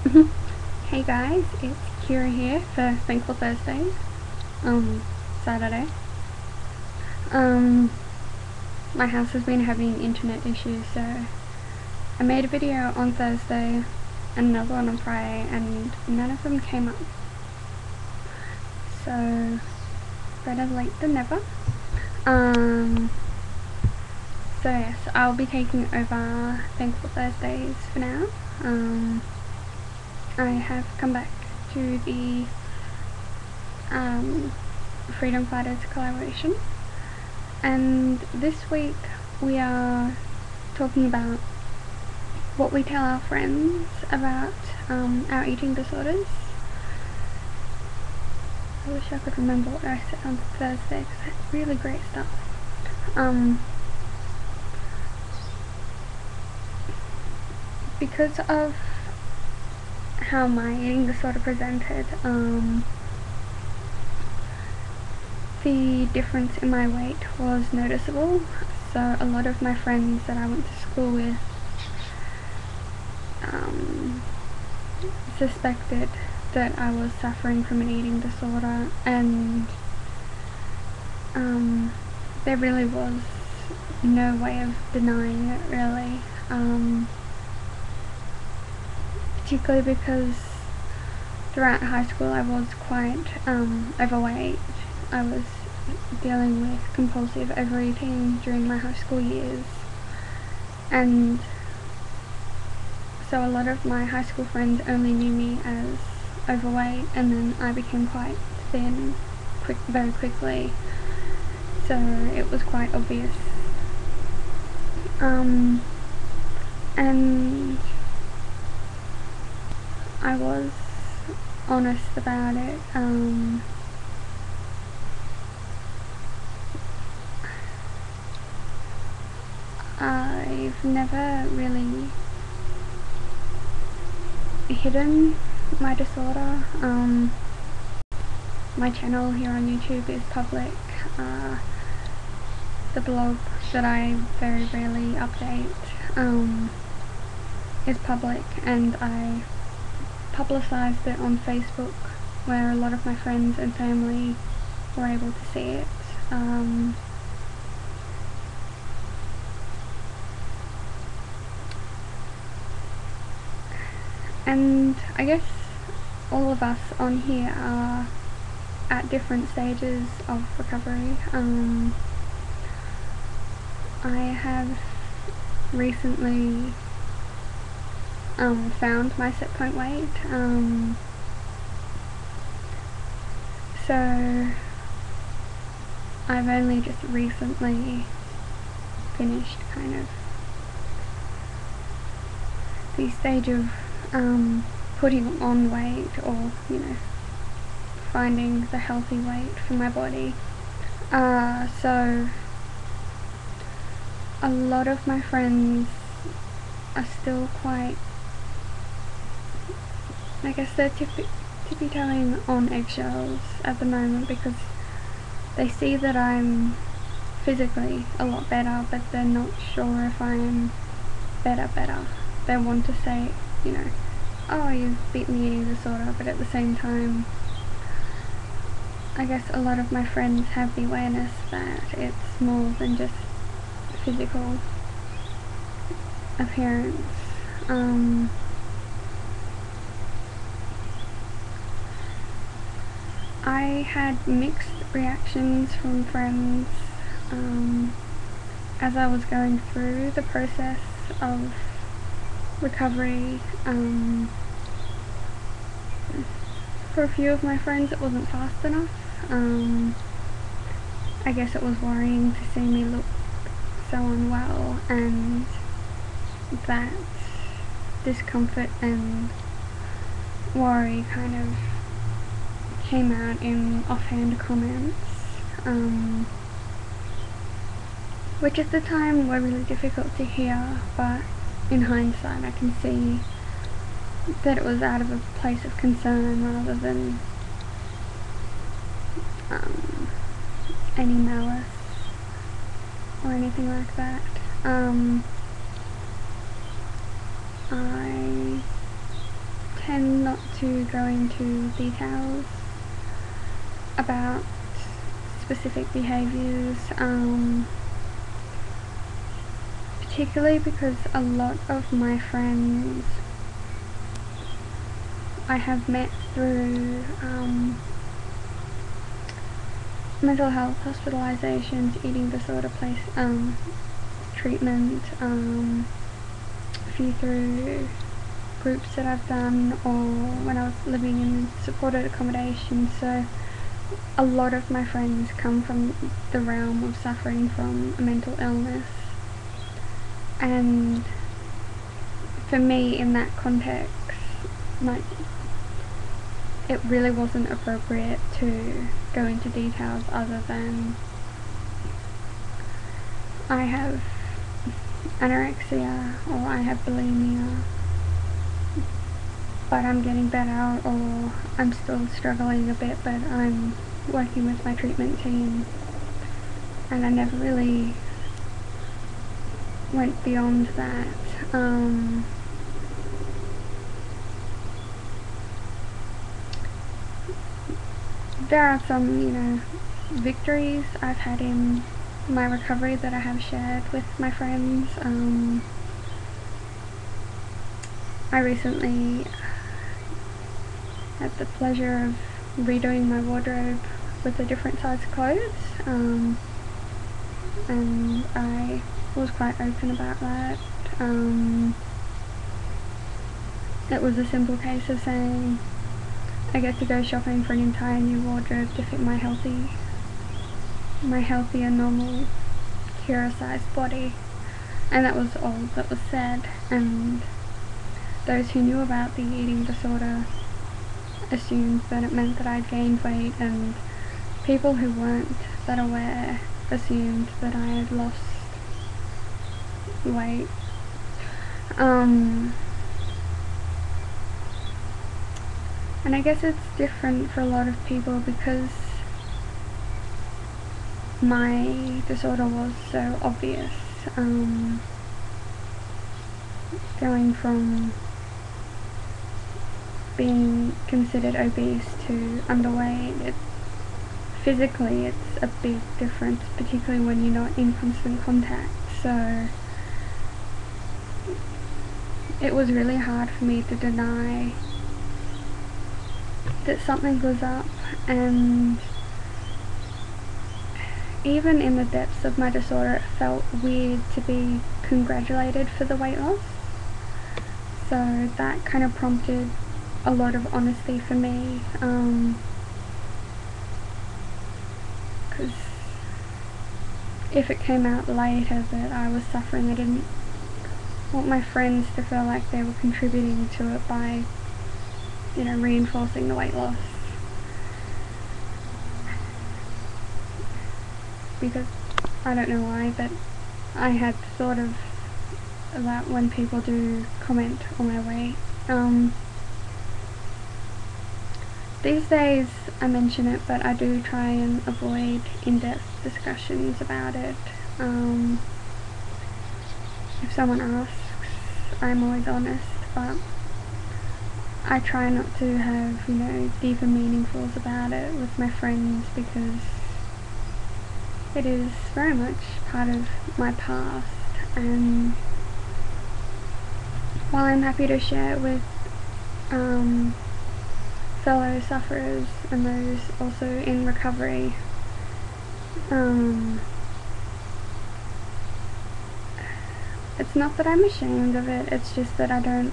Hey guys, it's Keira here for Thankful Thursdays. Saturday. My house has been having internet issues, so I made a video on Thursday and another one on Friday, and none of them came up. So better late than never. So yes, I'll be taking over Thankful Thursdays for now. I have come back to the Freedom Fighters collaboration, and this week we are talking about what we tell our friends about our eating disorders. I wish I could remember what I said on Thursday because that's really great stuff. Because of how my eating disorder presented, the difference in my weight was noticeable, so a lot of my friends that I went to school with suspected that I was suffering from an eating disorder, and there really was no way of denying it, really, particularly because throughout high school I was quite overweight. I was dealing with compulsive overeating during my high school years, and so a lot of my high school friends only knew me as overweight, and then I became quite thin very quickly, so it was quite obvious. And I was honest about it. I've never really hidden my disorder. My channel here on YouTube is public. The blog that I very rarely update is public, and I publicised it on Facebook, where a lot of my friends and family were able to see it. And I guess all of us on here are at different stages of recovery. I have recently found my set point weight, so I've only just recently finished kind of the stage of putting on weight, or finding the healthy weight for my body. So a lot of my friends are still quite, I guess they're tippy-toeing on eggshells at the moment, because they see that I'm physically a lot better, but they're not sure if I'm better. They want to say, oh, you've beaten the eating disorder, but at the same time, I guess a lot of my friends have the awareness that it's more than just physical appearance. I had mixed reactions from friends as I was going through the process of recovery. For a few of my friends it wasn't fast enough. I guess it was worrying to see me look so unwell, and that discomfort and worry kind of came out in offhand comments, which at the time were really difficult to hear, but in hindsight I can see that it was out of a place of concern rather than any malice or anything like that. I tend not to go into details about specific behaviours, particularly because a lot of my friends I have met through mental health hospitalisations, eating disorder treatment, a few through groups that I've done, or when I was living in supported accommodation. So a lot of my friends come from the realm of suffering from a mental illness, and for me in that context, like, it really wasn't appropriate to go into details other than I have anorexia or I have bulimia, but I'm getting better, or I'm still struggling a bit but I'm working with my treatment team. And I never really went beyond that. There are some, victories I've had in my recovery that I have shared with my friends. I recently had the pleasure of redoing my wardrobe with a different size clothes, and I was quite open about that. It was a simple case of saying I get to go shopping for an entire new wardrobe to fit my healthy and normal Keira-sized body, and that was all that was said. And those who knew about the eating disorder assumed that it meant that I'd gained weight, and people who weren't that aware assumed that I had lost weight. And I guess it's different for a lot of people because my disorder was so obvious. Going from being considered obese to underweight, physically it's a big difference, particularly when you're not in constant contact. So it was really hard for me to deny that something was up, and even in the depths of my disorder it felt weird to be congratulated for the weight loss. So that kind of prompted a lot of honesty for me, because if it came out later that I was suffering, I didn't want my friends to feel like they were contributing to it by reinforcing the weight loss, because I don't know why, but I had thought of that when people do comment on my weight. These days I mention it, but I do try and avoid in-depth discussions about it. If someone asks, I'm always honest, but I try not to have, deeper meaningfuls about it with my friends, because it is very much part of my past, and while I'm happy to share it with fellow sufferers and those also in recovery, it's not that I'm ashamed of it, it's just that I don't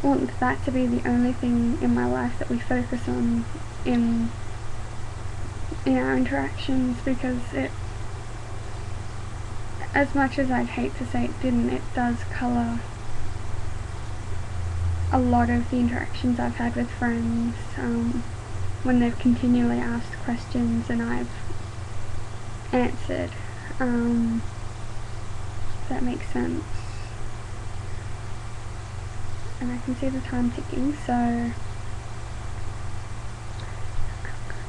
want that to be the only thing in my life that we focus on in our interactions, because as much as I'd hate to say it didn't, it does colour a lot of the interactions I've had with friends, when they've continually asked questions and I've answered. If that makes sense. And I can see the time ticking, so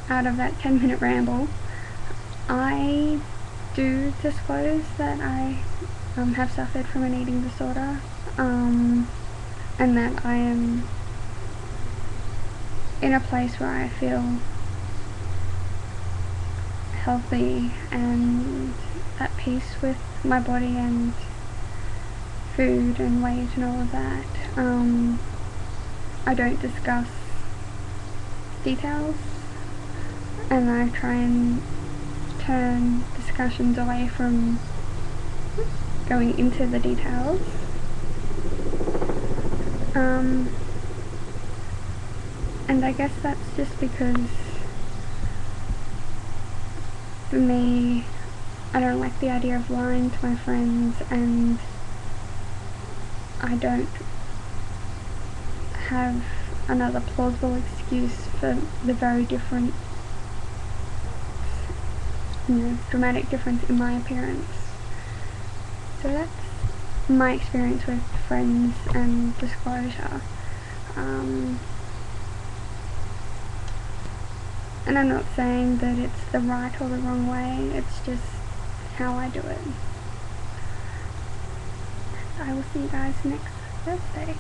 out of that 10-minute ramble, I do disclose that I have suffered from an eating disorder. and that I am in a place where I feel healthy and at peace with my body and food and weight and all of that. I don't discuss details, and I try and turn discussions away from going into the details. And I guess that's just because for me, I don't like the idea of lying to my friends, and I don't have another plausible excuse for the very different, dramatic difference in my appearance. So that's my experience with friends and disclosure. And I'm not saying that it's the right or the wrong way, it's just how I do it. I will see you guys next Thursday.